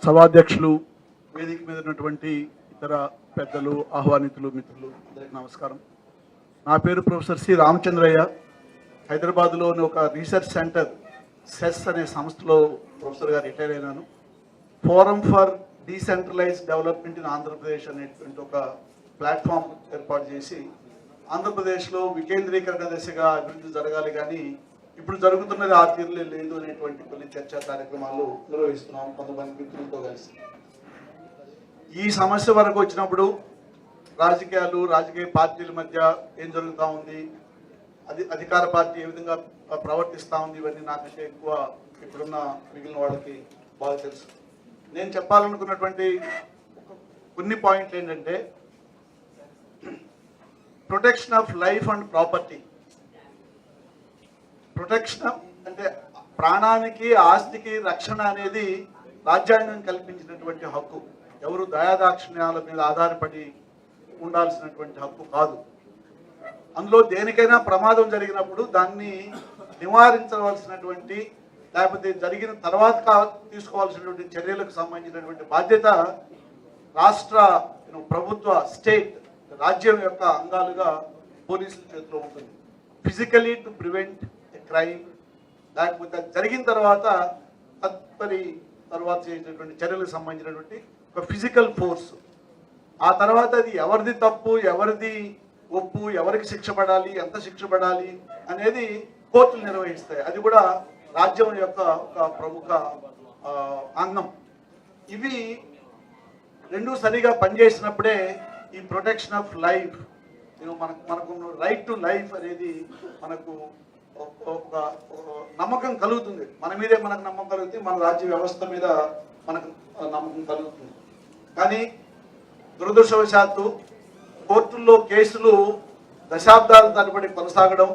సభాధ్యక్షులు, వేదిక మీద ఉన్నటువంటి ఇతర పెద్దలు, ఆహ్వానితులు, మిత్రులు అందరికీ నమస్కారం. నా పేరు ప్రొఫెసర్ సి రామచంద్రయ్య. హైదరాబాద్లోని ఒక రీసెర్చ్ సెంటర్ సెస్ అనే సంస్థలో ప్రొఫెసర్గా రిటైర్ అయినాను. Forum for decentralised development in Andhra Pradesh అనేటువంటి ఒక ప్లాట్ఫామ్ ఏర్పాటు చేసి ఆంధ్రప్రదేశ్లో వికేంద్రీకరణ దిశగా అభివృద్ధి జరగాలి, కానీ ఇప్పుడు జరుగుతున్నది ఆ తీరులే లేదు అనేటువంటి కొన్ని చర్చా కార్యక్రమాలు నిర్వహిస్తున్నాం కొంతమంది మిత్రులతో కలిసి. ఈ సమస్య వరకు వచ్చినప్పుడు రాజకీయాలు, రాజకీయ పార్టీల మధ్య ఏం జరుగుతూ ఉంది, అధికార పార్టీ ఏ విధంగా ప్రవర్తిస్తూ ఉంది, ఇవన్నీ నాకంటే ఎక్కువ ఇప్పుడున్న మిగిలిన వాళ్ళకి బాగా తెలుసు. నేను చెప్పాలనుకున్నటువంటి కొన్ని పాయింట్లు ఏంటంటే, protection of life and property. Protection అంటే ప్రాణానికి, ఆస్తికి రక్షణ అనేది రాజ్యాంగం కల్పించినటువంటి హక్కు. ఎవరు దయాదాక్షిణ్యాల మీద ఆధారపడి ఉండాల్సినటువంటి హక్కు కాదు. అందులో దేనికైనా ప్రమాదం జరిగినప్పుడు దాన్ని నివారించవలసినటువంటి, లేకపోతే జరిగిన తర్వాత తీసుకోవాల్సినటువంటి చర్యలకు సంబంధించినటువంటి బాధ్యత రాష్ట్ర ప్రభుత్వ, స్టేట్, రాజ్యం యొక్క అంగాలుగా పోలీసుల చేతిలో ఉంటుంది. ఫిజికలీ టు ప్రివెంట్ క్రైమ్, లేకపోతే జరిగిన తర్వాత తర్వాత చేసినటువంటి చర్యలకు సంబంధించినటువంటి ఒక ఫిజికల్ ఫోర్స్. ఆ తర్వాత అది ఎవరిది తప్పు, ఎవరిది ఒప్పు, ఎవరికి శిక్ష పడాలి, ఎంత శిక్ష పడాలి అనేది కోర్టులు నిర్వహిస్తాయి. అది కూడా రాజ్యం యొక్క ఒక ప్రముఖ అంగం. ఇవి రెండు సరిగా పనిచేసినప్పుడే ఈ ప్రొటెక్షన్ ఆఫ్ లైఫ్, మనకు రైట్ టు లైఫ్ అనేది మనకు ఒక నమ్మకం కలుగుతుంది. మన మీదే మనకు నమ్మకం కలుగుతుంది, మన రాజ్య వ్యవస్థ మీద మనకు నమ్మకం కలుగుతుంది. కానీ దురదృష్టవశాత్తు కోర్టుల్లో కేసులు దశాబ్దాల తరబడి కొనసాగడం,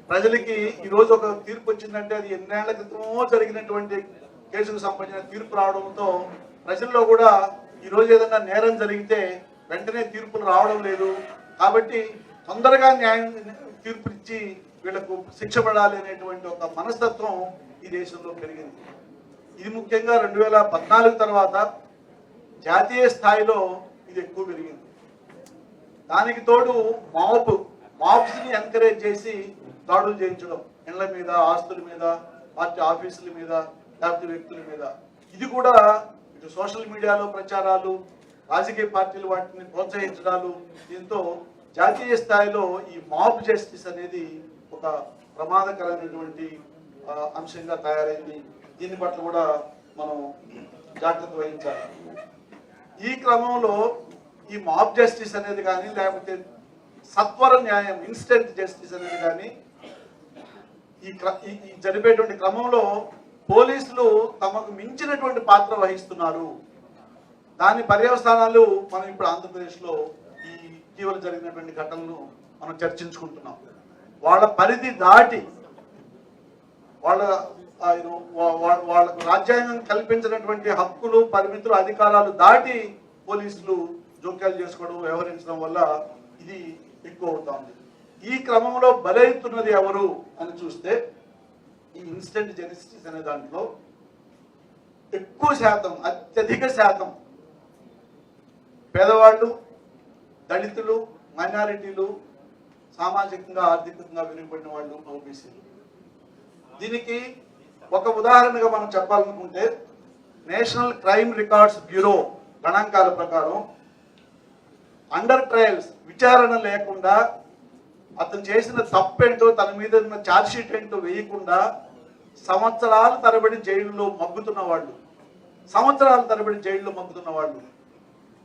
ప్రజలకి ఈరోజు ఒక తీర్పు వచ్చిందంటే అది ఎన్నేళ్ల క్రితమో జరిగినటువంటి కేసుకు సంబంధించిన తీర్పు రావడంతో ప్రజల్లో కూడా ఈరోజు ఏదైనా నేరం జరిగితే వెంటనే తీర్పులు రావడం లేదు. కాబట్టి తొందరగా న్యాయం తీర్పునిచ్చి వీళ్లకు శిక్ష పడాలి అనేటువంటి ఒక మనస్తత్వం ఈ దేశంలో పెరిగింది. ఇది ముఖ్యంగా 2014 తర్వాత జాతీయ స్థాయిలో ఇది ఎక్కువ పెరిగింది. దానికి తోడు మాబ్స్ని ఎంకరేజ్ చేసి దాడులు చేయించడం, ఇళ్ల మీద, ఆస్తుల మీద, పార్టీ ఆఫీసుల మీద, లేకపోతే వ్యక్తుల మీద. ఇది కూడా ఇటు సోషల్ మీడియాలో ప్రచారాలు, రాజకీయ పార్టీలు వాటిని ప్రోత్సహించడాలు, దీంతో జాతీయ స్థాయిలో ఈ మాబ్ జస్టిస్ అనేది ఒక ప్రమాదకరమైనటువంటి అంశంగా తయారైంది. దీని పట్ల కూడా మనం జాగ్రత్త వహించాలి. ఈ క్రమంలో ఈ మాబ్ జస్టిస్ అనేది కానీ, లేకపోతే సత్వర న్యాయం, ఇన్స్టెంట్ జస్టిస్ అనేది కానీ ఈ జరిపేటువంటి క్రమంలో పోలీసులు తమకు మించినటువంటి పాత్ర వహిస్తున్నారు. దాని పర్యవసానాలు మనం ఇప్పుడు ఆంధ్రప్రదేశ్లో ఈ ఇటీవల జరిగినటువంటి ఘటనలు మనం చర్చించుకుంటున్నాం. వాళ్ళ పరిధి దాటి, వాళ్ళకు రాజ్యాంగం కల్పించినటువంటి హక్కులు, పరిమితులు, అధికారాలు దాటి పోలీసులు జోక్యాలు చేసుకోవడం, వ్యవహరించడం వల్ల ఇది ఎక్కువ అవుతుంది. ఈ క్రమంలో బలవుతున్నది ఎవరు అని చూస్తే, ఈ ఇన్స్టెంట్ జస్టిస్ అనే దాంట్లో ఎక్కువ శాతం, అత్యధిక శాతం పేదవాళ్ళు, దళితులు, మైనారిటీలు, సామాజికంగా, ఆర్థికంగా వెనుకబడిన వాళ్ళు, ఓబీసీలు. దీనికి ఒక ఉదాహరణగా మనం చెప్పాలనుకుంటే, నేషనల్ క్రైమ్ రికార్డ్స్ బ్యూరో గణాంకాల ప్రకారం అండర్ ట్రయల్స్, విచారణ లేకుండా అతను చేసిన తప్పేంటో, తన మీద ఉన్న ఛార్జ్షీట్ ఏంటో వేయకుండా సంవత్సరాల తరబడి జైలులో మగ్గుతున్న వాళ్ళు,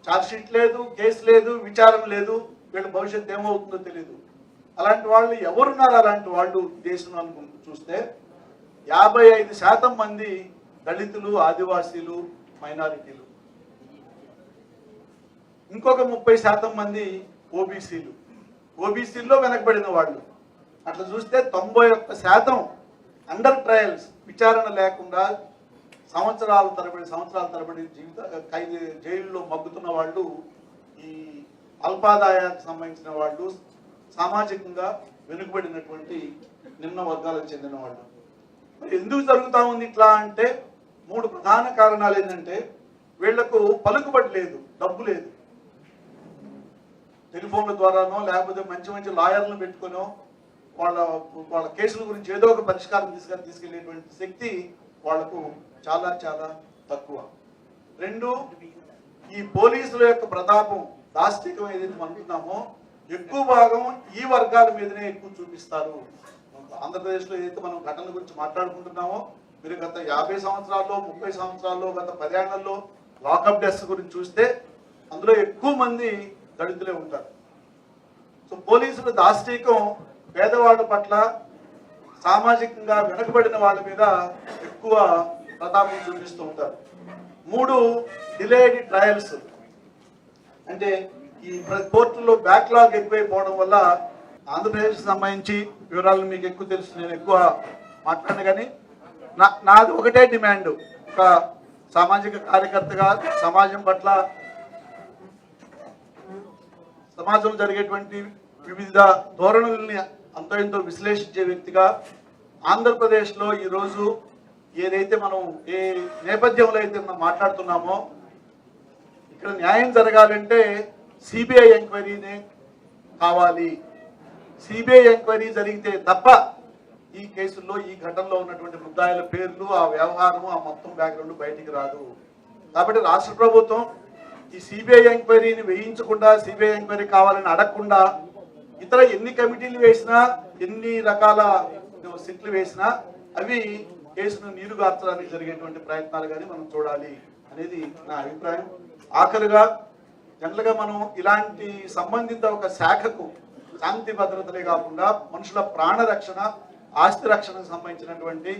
ఛార్జ్షీట్ లేదు, కేసు లేదు, విచారణ లేదు, వీళ్ళ భవిష్యత్తు ఏమవుతుందో తెలియదు. అలాంటి వాళ్ళు ఎవరున్నారు? అలాంటి వాళ్ళు దేశంలో చూస్తే 55% మంది దళితులు, ఆదివాసీలు, మైనారిటీలు. ఇంకొక 30% మంది ఓబీసీల్లో వెనకబడిన వాళ్ళు. అట్లా చూస్తే 91% అండర్ ట్రయల్స్, విచారణ లేకుండా సంవత్సరాల తరబడి ఖైదీ జైల్లో మగ్గుతున్న వాళ్ళు, ఈ అల్పాదాయానికి సంబంధించిన వాళ్ళు, సామాజికంగా వెనుకబడినటువంటి నిమ్న వర్గాలకు చెందిన వాళ్ళు. ఎందుకు జరుగుతూ ఉంది ఇట్లా అంటే, మూడు ప్రధాన కారణాలు ఏంటంటే వీళ్లకు పలుకుబడి లేదు, డబ్బు లేదు. టెలిఫోన్ల ద్వారానో లేకపోతే మంచి మంచి లాయర్లను పెట్టుకునో వాళ్ళ వాళ్ళ కేసుల గురించి ఏదో ఒక పరిష్కారం తీసుకెళ్లేటువంటి శక్తి వాళ్లకు చాలా చాలా తక్కువ. రెండు, ఈ పోలీసుల యొక్క ప్రతాపం, దాష్టికం ఏదైతే అనుకున్నామో ఎక్కువ భాగం ఈ వర్గాల మీదనే ఎక్కువ చూపిస్తారు. ఆంధ్రప్రదేశ్లో ఏదైతే మనం ఘటనల గురించి మాట్లాడుకుంటున్నామో, మీరు గత 50 సంవత్సరాల్లో 30 సంవత్సరాల్లో గత 10 ఏళ్లలో లాకప్ డెత్స్ గురించి చూస్తే అందులో ఎక్కువ మంది దళితులే ఉంటారు. సో పోలీసుల దాష్టీకం పేదవాళ్ళ పట్ల, సామాజికంగా వెనుకబడిన వాళ్ళ మీద ఎక్కువ ప్రతాపం చూపిస్తూ ఉంటారు. మూడు, డిలేడ్ ట్రయల్స్. అంటే ఈ కోర్టుల్లో బ్యాక్లాగ్ ఎక్కువైపోవడం వల్ల, ఆంధ్రప్రదేశ్కి సంబంధించి వివరాలను మీకు ఎక్కువ తెలుసు, నేను ఎక్కువ మాట్లాడను. కానీ నాది ఒకటే డిమాండ్, ఒక సామాజిక కార్యకర్తగా సమాజం పట్ల, సమాజంలో జరిగేటువంటి వివిధ ధోరణుల్ని అంతో ఎంతో విశ్లేషించే వ్యక్తిగా, ఆంధ్రప్రదేశ్లో ఈరోజు ఏదైతే మనం ఏ నేపథ్యంలో అయితే మనం మాట్లాడుతున్నామో, ఇక్కడ న్యాయం జరగాలంటే సిబిఐ ఎంక్వైరీనే కావాలి. సిబిఐ ఎంక్వైరీ జరిగితే తప్ప ఈ కేసుల్లో, ఈ ఘటనలో ఉన్నటువంటి ముద్దాయిల పేర్లు, ఆ వ్యవహారము, ఆ మొత్తం బ్యాక్గ్రౌండ్ బయటికి రాదు. కాబట్టి రాష్ట్ర ప్రభుత్వం ఈ సిబిఐ ఎంక్వైరీని వేయించకుండా, సిబిఐ ఎంక్వైరీ కావాలని అడగకుండా, ఇతర ఎన్ని కమిటీలు వేసినా, ఎన్ని రకాల సిట్లు వేసినా అవి కేసును నీరుగార్చడానికి జరిగేటువంటి ప్రయత్నాలు కానీ మనం చూడాలి అనేది నా అభిప్రాయం. ఆఖరుగా జనరల్గా మనం ఇలాంటి సంబంధిత ఒక శాఖకు శాంతి భద్రతలే కాకుండా మనుషుల ప్రాణ రక్షణ, ఆస్తి రక్షణకు సంబంధించినటువంటి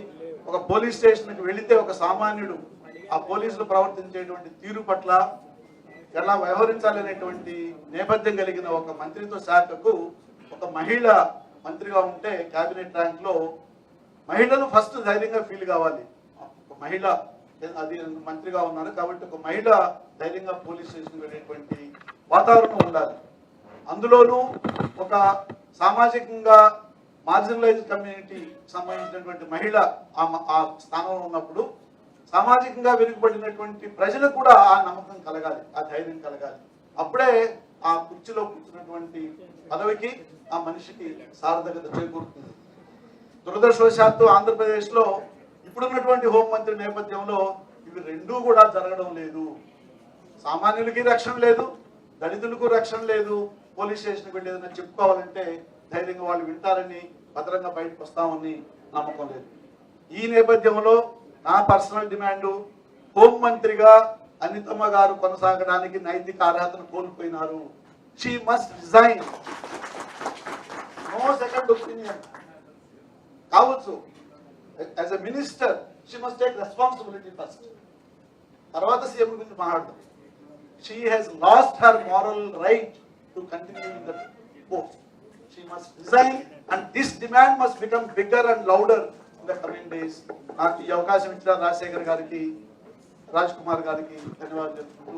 ఒక పోలీస్ స్టేషన్కి వెళితే ఒక సామాన్యుడు ఆ పోలీసులు ప్రవర్తించేటువంటి తీరు పట్ల ఎలా వ్యవహరించాలనేటువంటి నేపథ్యం కలిగిన ఒక మంత్రిత్వ శాఖకు ఒక మహిళ మంత్రిగా ఉంటే, కేబినెట్ ర్యాంక్ లో మహిళలు ఫస్ట్ ధైర్యంగా ఫీల్ కావాలి. ఒక మహిళ అది మంత్రిగా ఉన్నారు కాబట్టి ఒక మహిళ ధైర్యంగా పోలీస్ స్టేషన్ వెళ్ళేటువంటి వాతావరణం ఉండాలి. అందులోనూ ఒక సామాజికంగా మార్జినలైజ్ కమ్యూనిటీ సంబంధించినటువంటి మహిళ ఆ స్థానంలో ఉన్నప్పుడు సామాజికంగా వెనుకబడినటువంటి ప్రజలకు కూడా ఆ నమ్మకం కలగాలి, ఆ ధైర్యం కలగాలి. అప్పుడే ఆ కుర్చీలో కూర్చున్నటువంటి పదవికి, ఆ మనిషికి సార్థకత చేకూరుతుంది. దురదృష్టవశాత్తు ఆంధ్రప్రదేశ్లో ఇప్పుడున్నటువంటి హోంమంత్రి నేపథ్యంలో ఇవి రెండూ కూడా జరగడం లేదు. సామాన్యులకి రక్షణ లేదు, దళితులకు రక్షణ లేదు. పోలీస్ స్టేషన్కి వెళ్ళేదని చెప్పుకోవాలంటే ధైర్యంగా వాళ్ళు వింటారని, భద్రంగా బయటకు వస్తామని నమ్మకం లేదు. ఈ నేపథ్యంలో నా పర్సనల్ డిమాండ్, హోంమంత్రిగా అనితమ్మ గారు కొనసాగడానికి నైతిక అర్హతను కోల్పోయినారు. She must resign. No second opinion. కావచ్చు as a minister she must take responsibility first, తర్వాత సీఎం గురించి మాట్లాడతాం. She has lost her moral right to continue in that post. She must resign and this demand must become bigger and louder in the coming days. నాకు ఈ అవకాశం ఇచ్చిన రాజశేఖర్ గారికి, రాజ్ కుమార్ గారికి ధన్యవాదాలు తెలుపుతూ